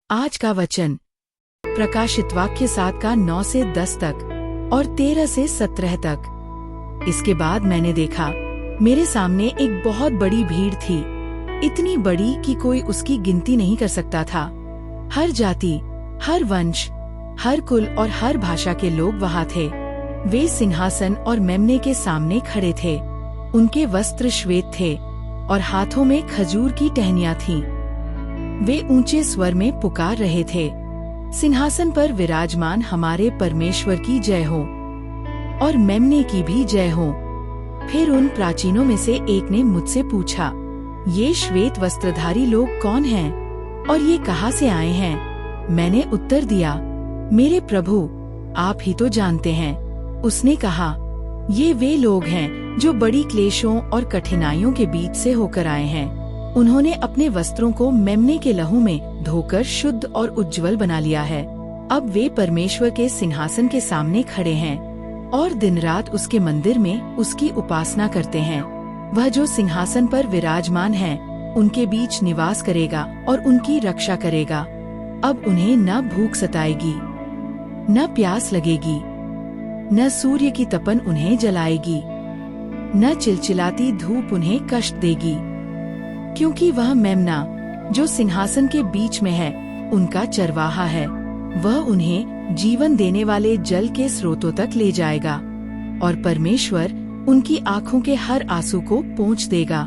आज का वचन प्रकाशित वाक्य 7 का 9 से 10 तक और 13 से 17 तक। इसके बाद मैंने देखा, मेरे सामने एक बहुत बड़ी भीड़ थी, इतनी बड़ी कि कोई उसकी गिनती नहीं कर सकता था। हर जाति, हर वंश, हर कुल और हर भाषा के लोग वहाँ थे। वे सिंहासन और मेमने के सामने खड़े थे। उनके वस्त्र श्वेत थे और हाथों में खजूर की टहनियाँ थीं। वे ऊंचे स्वर में पुकार रहे थे, सिंहासन पर विराजमान हमारे परमेश्वर की जय हो और मेमने की भी जय हो। फिर उन प्राचीनों में से एक ने मुझसे पूछा, ये श्वेत वस्त्रधारी लोग कौन हैं और ये कहाँ से आए हैं? मैंने उत्तर दिया, मेरे प्रभु, आप ही तो जानते हैं। उसने कहा, ये वे लोग हैं जो बड़ी क्लेशों और कठिनाइयों के बीच से होकर आए हैं। उन्होंने अपने वस्त्रों को मेमने के लहू में धोकर शुद्ध और उज्जवल बना लिया है। अब वे परमेश्वर के सिंहासन के सामने खड़े हैं और दिन रात उसके मंदिर में उसकी उपासना करते हैं। वह जो सिंहासन पर विराजमान है उनके बीच निवास करेगा और उनकी रक्षा करेगा। अब उन्हें न भूख सताएगी, न प्यास लगेगी, न सूर्य की तपन उन्हें जलाएगी, न चिलचिलाती धूप उन्हें कष्ट देगी, क्योंकि वह मेमना जो सिंहासन के बीच में है उनका चरवाहा है। वह उन्हें जीवन देने वाले जल के स्रोतों तक ले जाएगा और परमेश्वर उनकी आँखों के हर आंसू को पोंछ देगा।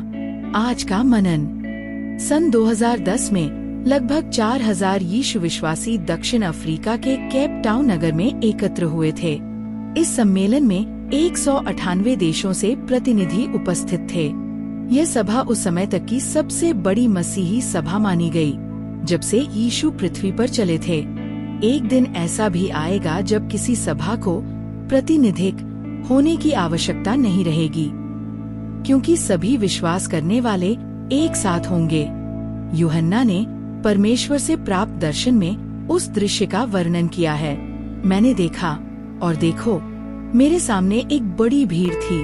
आज का मनन। सन 2010 में लगभग 4000 यीशु विश्वासी दक्षिण अफ्रीका के केप टाउन नगर में एकत्र हुए थे। इस सम्मेलन में 198 देशों से प्रतिनिधि उपस्थित थे। यह सभा उस समय तक की सबसे बड़ी मसीही सभा मानी गई जब से यीशु पृथ्वी पर चले थे। एक दिन ऐसा भी आएगा जब किसी सभा को प्रतिनिधिक होने की आवश्यकता नहीं रहेगी, क्योंकि सभी विश्वास करने वाले एक साथ होंगे। यूहन्ना ने परमेश्वर से प्राप्त दर्शन में उस दृश्य का वर्णन किया है। मैंने देखा और देखो, मेरे सामने एक बड़ी भीड़ थी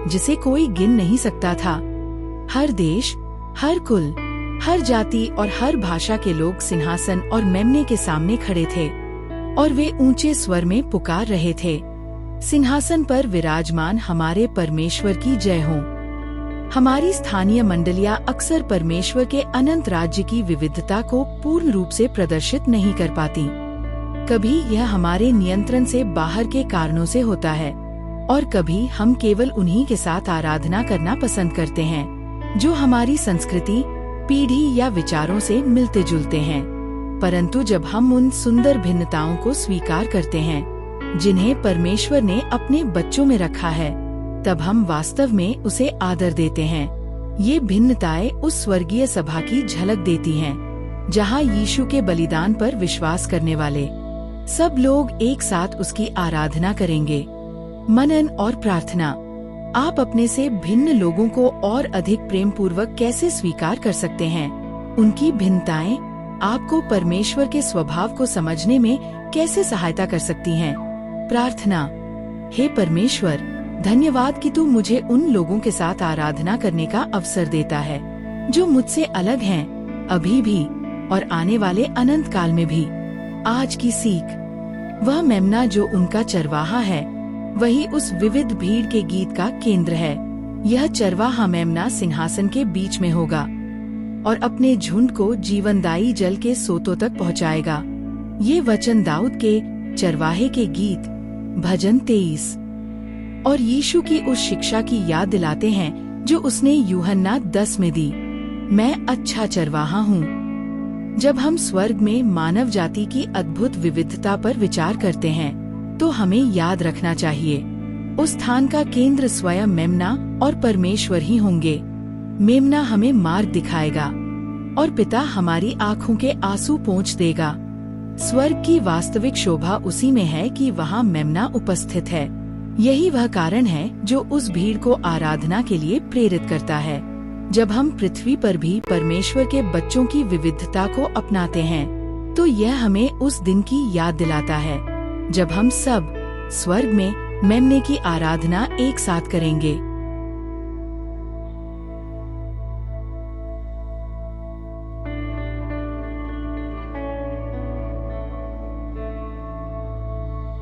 जिसे कोई गिन नहीं सकता था। हर देश, हर कुल, हर जाति और हर भाषा के लोग सिंहासन और मेमने के सामने खड़े थे और वे ऊंचे स्वर में पुकार रहे थे, सिंहासन पर विराजमान हमारे परमेश्वर की जय हो। हमारी स्थानीय मंडलियां अक्सर परमेश्वर के अनंत राज्य की विविधता को पूर्ण रूप से प्रदर्शित नहीं कर पाती। कभी यह हमारे नियंत्रण से बाहर के कारणों से होता है और कभी हम केवल उन्हीं के साथ आराधना करना पसंद करते हैं जो हमारी संस्कृति, पीढ़ी या विचारों से मिलते जुलते हैं। परंतु जब हम उन सुंदर भिन्नताओं को स्वीकार करते हैं जिन्हें परमेश्वर ने अपने बच्चों में रखा है, तब हम वास्तव में उसे आदर देते हैं। ये भिन्नताएं उस स्वर्गीय सभा की झलक देती हैं, जहां यीशु के बलिदान पर विश्वास करने वाले सब लोग एक साथ उसकी आराधना करेंगे। मनन और प्रार्थना। आप अपने से भिन्न लोगों को और अधिक प्रेम पूर्वक कैसे स्वीकार कर सकते हैं? उनकी भिन्नताएं आपको परमेश्वर के स्वभाव को समझने में कैसे सहायता कर सकती हैं? प्रार्थना। हे परमेश्वर, धन्यवाद कि तू मुझे उन लोगों के साथ आराधना करने का अवसर देता है जो मुझसे अलग हैं, अभी भी और आने वाले अनंत काल में भी। आज की सीख। वह मेमना जो उनका चरवाहा है वही उस विविध भीड़ के गीत का केंद्र है। यह चरवाहा मेमना सिंहासन के बीच में होगा और अपने झुंड को जीवनदायी जल के सोतों तक पहुंचाएगा। ये वचन दाऊद के चरवाहे के गीत, भजन 23 और यीशु की उस शिक्षा की याद दिलाते हैं जो उसने यूहन्ना 10 में दी, मैं अच्छा चरवाहा हूँ। जब हम स्वर्ग में मानव जाति की अद्भुत विविधता पर विचार करते हैं तो हमें याद रखना चाहिए, उस स्थान का केंद्र स्वयं मेमना और परमेश्वर ही होंगे। मेमना हमें मार्ग दिखाएगा और पिता हमारी आँखों के आंसू पोंछ देगा। स्वर्ग की वास्तविक शोभा उसी में है कि वहाँ मेमना उपस्थित है। यही वह कारण है जो उस भीड़ को आराधना के लिए प्रेरित करता है। जब हम पृथ्वी पर भी परमेश्वर के बच्चों की विविधता को अपनाते हैं तो यह हमें उस दिन की याद दिलाता है जब हम सब स्वर्ग में मेमने की आराधना एक साथ करेंगे।